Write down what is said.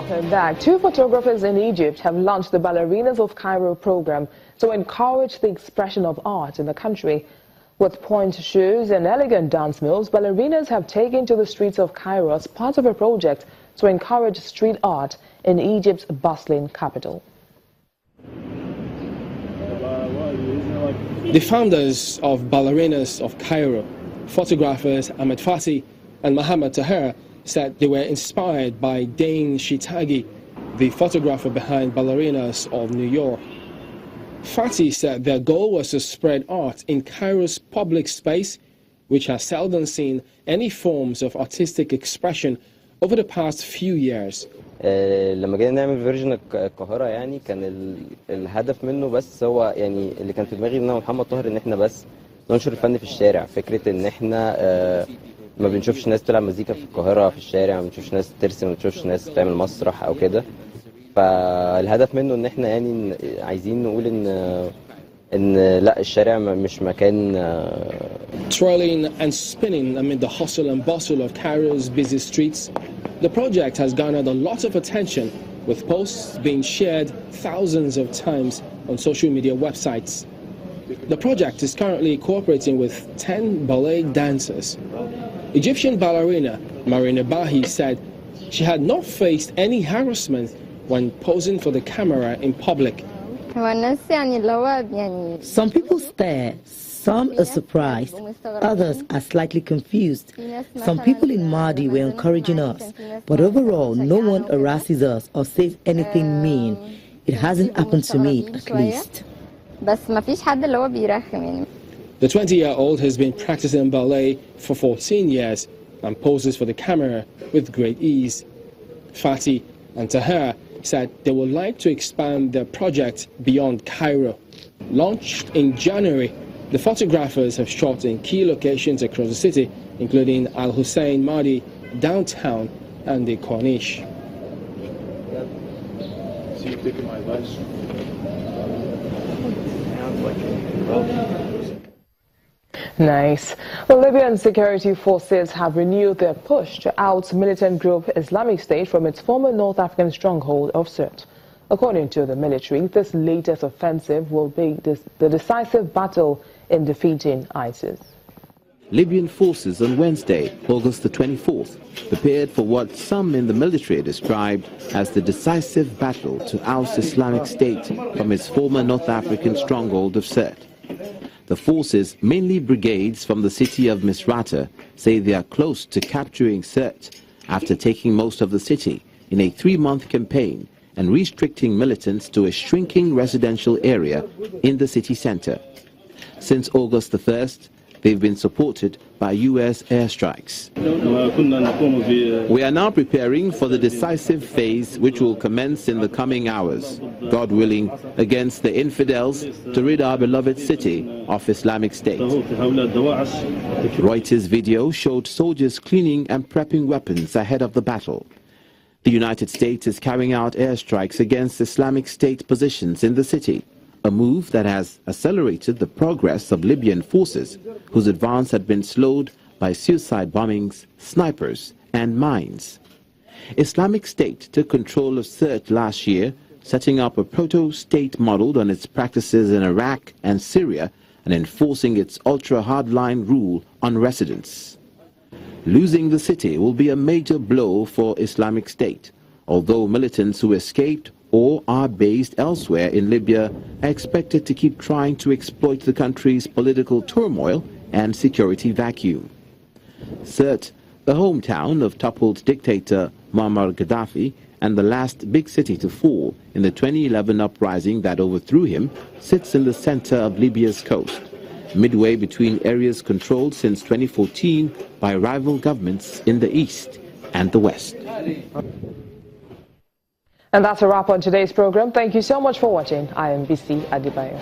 Welcome back. Two photographers in Egypt have launched the Ballerinas of Cairo program to encourage the expression of art in the country. With point shoes and elegant dance moves, ballerinas have taken to the streets of Cairo as part of a project to encourage street art in Egypt's bustling capital. The founders of Ballerinas of Cairo, photographers Ahmed Fati and Mohammed Taher, said they were inspired by Dane Shitagi, the photographer behind Ballerinas of New York. Fati said their goal was to spread art in Cairo's public space, which has seldom seen any forms of artistic expression over the past few years. لما جينا نعمل فيرجن القاهرة يعني كان الهدف منه بس هو يعني اللي كان في دماغي ان انا محمد طاهر ان احنا بس ننشر الفن في الشارع. فكرة ان احنا ما بنشوفش ناس تلعب مزيكا في القاهرة في الشارع، ما بنشوفش ناس ترسم، ما بنشوفش ناس تعمل مسرح او كده. فالهدف منه ان احنا يعني عايزين نقول ان لا الشارع مش مكان. Twirling and spinning amid the hustle and bustle of Cairo's busy streets, the project has garnered a lot of attention, with posts being shared thousands of times on social media websites. The project is currently cooperating with 10 ballet dancers. Egyptian ballerina Marina Bahi said she had not faced any harassment when posing for the camera in public. Some people stare, some are surprised, others are slightly confused. Some people in Mahdi were encouraging us, but overall no one harasses us or says anything mean. It hasn't happened to me, at least. The 20-year-old has been practicing ballet for 14 years and poses for the camera with great ease. Fati and Taher said they would like to expand their project beyond Cairo. Launched in January, the photographers have shot in key locations across the city, including Al Hussein Mahdi, downtown, and the Corniche. So you taking my advice? Nice. Well, Libyan security forces have renewed their push to oust militant group Islamic State from its former North African stronghold of Sirte. According to the military, this latest offensive will be the decisive battle in defeating ISIS. Libyan forces on Wednesday, August the 24th, prepared for what some in the military described as the decisive battle to oust Islamic State from its former North African stronghold of Sirte. The forces, mainly brigades from the city of Misrata, say they are close to capturing Sirte after taking most of the city in a 3-month campaign and restricting militants to a shrinking residential area in the city center. Since August the 1st, they've been supported by U.S. airstrikes. We are now preparing for the decisive phase which will commence in the coming hours, God willing, against the infidels to rid our beloved city of Islamic State. Reuters video showed soldiers cleaning and prepping weapons ahead of the battle. The United States is carrying out airstrikes against Islamic State positions in the city, a move that has accelerated the progress of Libyan forces, whose advance had been slowed by suicide bombings, snipers, and mines. Islamic State took control of Sirte last year, setting up a proto-state modeled on its practices in Iraq and Syria and enforcing its ultra-hardline rule on residents. Losing the city will be a major blow for Islamic State, although militants who escaped or are based elsewhere in Libya are expected to keep trying to exploit the country's political turmoil and security vacuum. Sirte, the hometown of toppled dictator Muammar Gaddafi and the last big city to fall in the 2011 uprising that overthrew him, sits in the center of Libya's coast, midway between areas controlled since 2014 by rival governments in the east and the west. And that's a wrap on today's program. Thank you so much for watching. I am BC Adibayo.